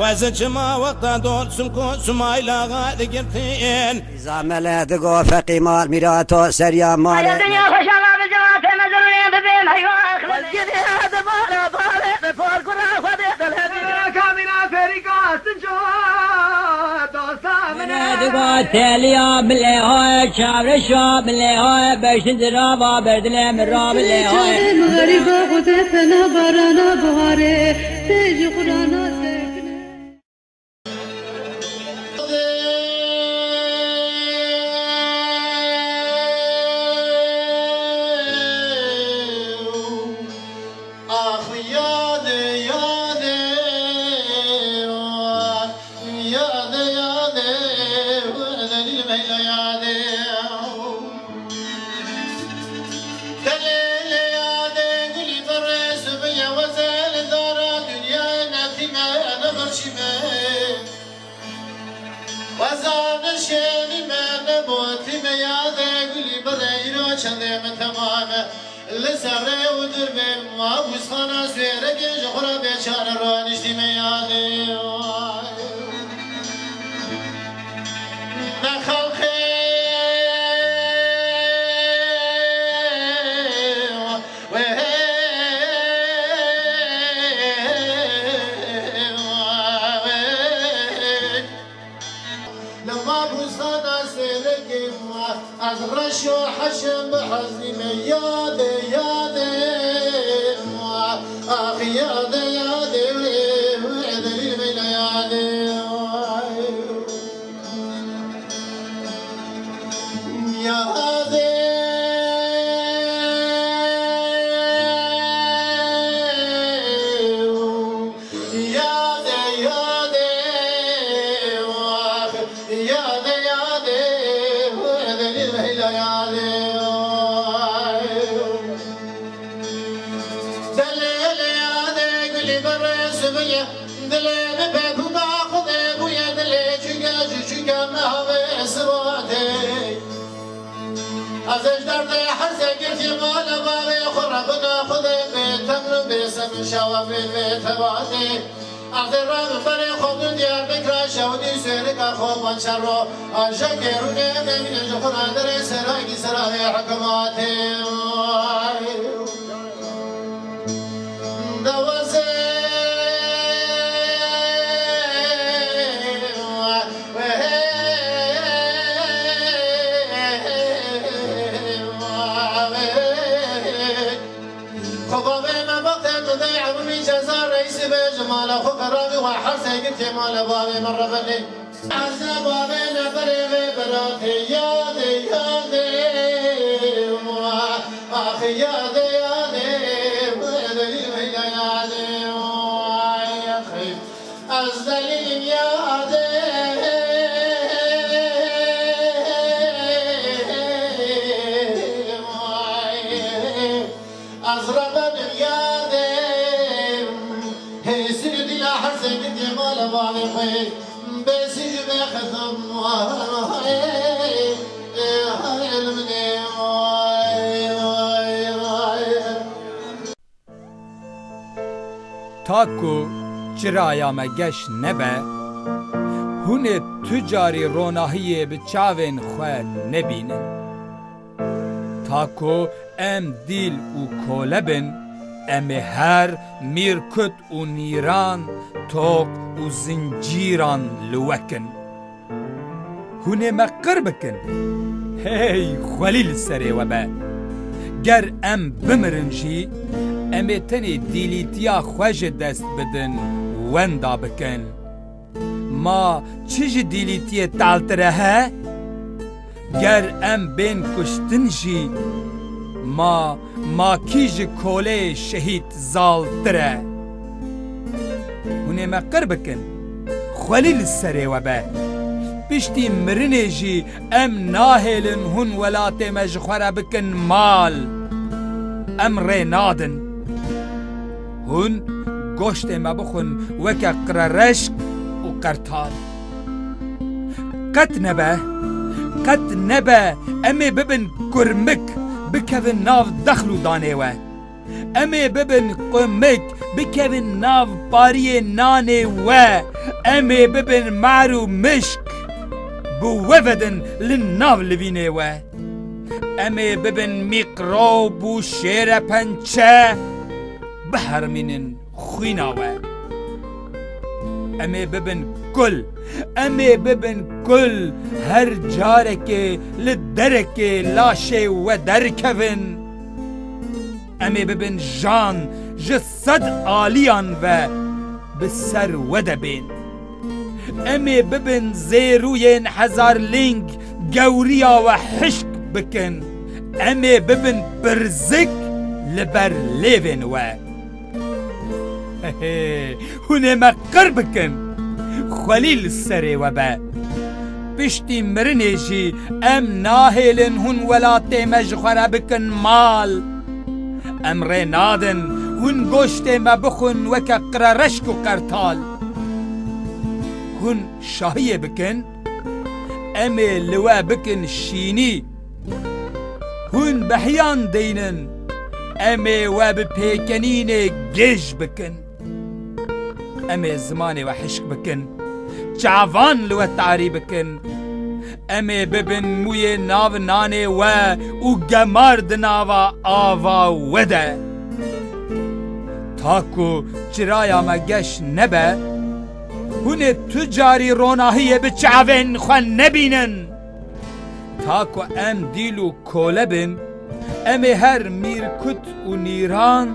وزجما وقتا دول سمكو سمايلا غادي قرتين إذا ملا دقو فقي مال ميراتو سريا مال الدنيا خشالة بجوات مزرين ببين هيواخ والجدي هذا بالا بالا بفور كرا فديت الهدي كامنا فريقات جوات دوسامنا دقو تاليا بلي هاي شعر الشعب بلي هاي باش ندرابا بردلي من راب بلي هاي مغربا غدفنا برانا بهاري تيجي قرانا سكنة لسره ودربم ما بوسخانا سويرك جخرا بيشان رانشتي ميادي نخلقي لما بوسخانا سويرك أزرشو حشم بحزني ميادي أخي يادي وعد لي من يادي يادي ازش درد حرسه گرتی مال بابی خرابنا خودی بیتم بیسم شوابی بیتبادی از رام بری خود دیار بکر شودی سری که خوبان شرو آنجا گرونه نمیشه خورا در سرای سرای حکماتی مال بابي مرة بني عسى بابي نبري براتي يادي أخي يادي ويدلي يادي يا أخي الزليم يادي أزرق يادي هي سيدي لا حسن مال بابي بسيج بخدم تاکو چرایا مگش نبه هونه تجاری روناهی به چاوین خواه نبینن تاکو ام دیل و کولبن ام هر میرکت و نیران توق و زنجیران لوکن هونه مقر بکن هی خلیل سری و با گر ام بمرنجی ام تنی دیلیتیا خوش دست بدن وندا بکن ما چیج دیلیتی تالتره ها گر ام بین کشتنجی ما کیج کوله شهید زالتره هونه مقر بکن خلیل سری و با پشتی مرنه جی ام ناهلن هون ولات مجخوره بکن مال ام ری نادن هون گوشت ما بخون وکا قررشک و قرطال قط نبه امی ببن کرمک بکوین ناو دخلو دانه و امي ببن قمك بكبن ناف باري ناني و امي ببن معرو مشك بوفدن للناف لبيني و امي ببن ميقروب و شير پنچه بحر منن خوينا و امي ببن كل امي ببن كل هر جارك للدرك لاشي و دركفن امي ببن جان جسد آليان و بسر ودبين امي ببن زيروين هزار لينج جوريا و حشك بكن امي ببن برزك لبر ليفن و هونه مقر بكن خليل السري وبا بشتي مرنجي ام ناهلن هن ولاتي مجخرة بكن مال ام رينادن هن گوشتي ما بخن وكا قرارشك قرطال هن شاهية بكن امي لوا بكن شيني هن بحيان دينن امي وببيكنين جيش بكن امي زماني وحشك بكن جعفان لو التعري بكن امي ببن موي ناف ناني و جمار دناوا آوا ودا تاكو جرايا ما جش نبا هن تجاري روناهية بجعفن خوان نبينن تاكو ام ديلو كولبن امي هر ميركت و نيران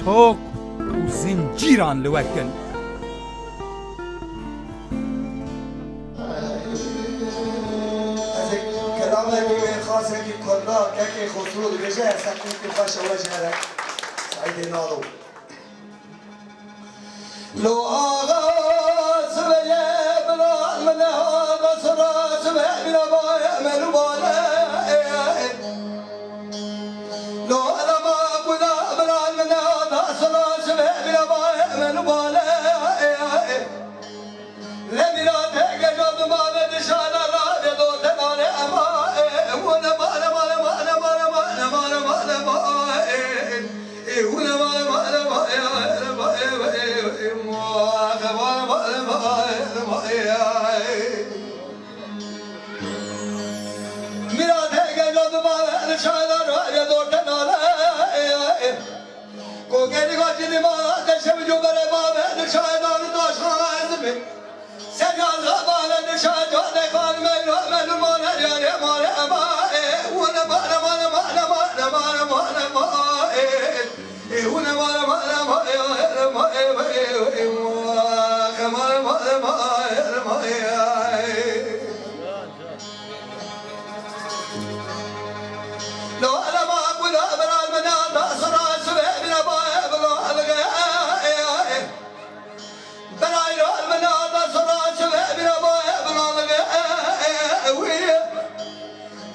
توك و زنجيران لوكن كلامك خاصك كلنا كاكي خسرو بجاه سكون كفاش وجهك سعيد نارو لو آغاز بيا بلا من هذا سراس بلا بايا من بالا لو أنا ما كنا بلا من هذا سراس بلا بايا من بالا لم لا تجد ما بدشان لا دو تنال أما وانا ما أنا ما أنا ما أنا ما أنا ما أنا ما أنا ما أنا ما وانا ما أنا ما أنا ما أنا ما میرا تھے جو تمہارا نشانہ راجا دوٹا نالا کو کہنے کو جن مارا کشم جو کرے بابے نشانہ تو شاہد میں سجاد غبار نشان جو خان میں میں مانا جانے مارے اما وانا مانا مانا مانا مانا مانا مانا مانا وانا مانا مانا مانا لو أنا ما أقول أبرا المنام أسرع سبع من أبايا بلا ألقى بلا يلو المنام أسرع سبع من أبايا بلا ألقى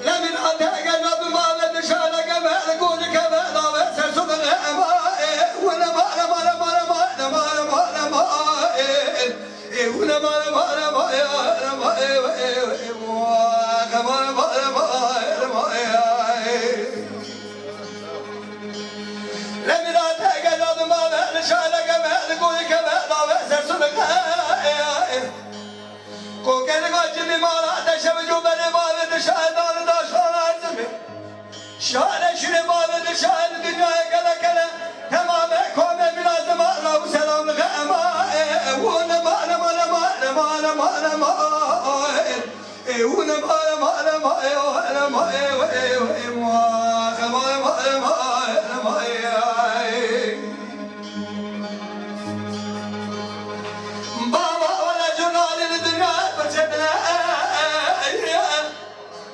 لمن أنتهى قلب ما لدشانك ما نقول كما لا بأس سبع أبايا وانا ما أنا ما أنا ما أنا ما أنا ما أنا ما أنا وانا ما أنا ما أنا ما أنا ما كما ما أنا ما لمن أنتهى قلب ما لدشانك ما نقول كما لا بأس سبع کو کہنے کو جن مالا دشم جو بنے مال دشان دار داشان عزم شان شر مال دشان دنیا کلا کلا تمام قوم بلازم الله سلام لك اما وانا ما انا ما انا ما انا ما انا ما انا ما وانا ما انا ما انا ما انا ما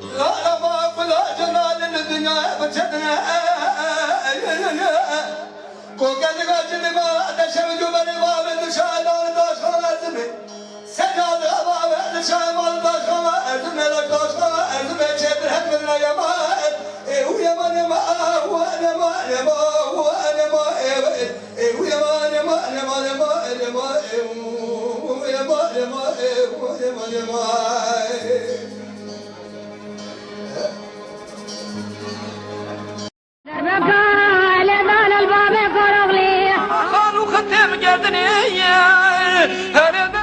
لا ما أقول جنال الدنيا بجدنا كوكا نقاشني ما أدشم جبني ما بدشان داشان أزمي سجاد ما بدشان ما داشان أزمي لا داشان أزمي شدر هم من يمان ويمان ما وأنا ما ما وأنا ما ويمان ما ما ما ما ويمان ما ما لبان الباب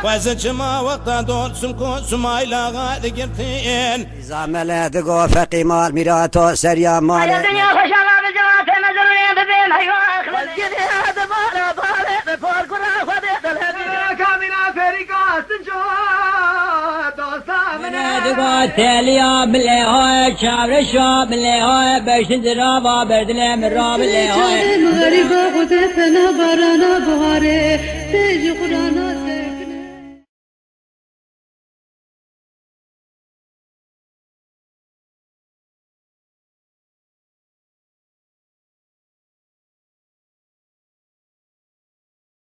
وزج ما وقتا دور سنكو سمايلا غاد قرتين زامل دقو فقي مال ميراتو سريا مال الدنيا خشالة بجوات نزلين ببين هيواخ مسجد هذا بالا بالا بفور كرا خدت الهدي كامنا فريقا سنجو دقا تاليا بالله هاي شعر الشعب بالله هاي بشن درابا بردلم الراب بالله هاي مغربا خود فنا بارانا بهاره تيجي قرانا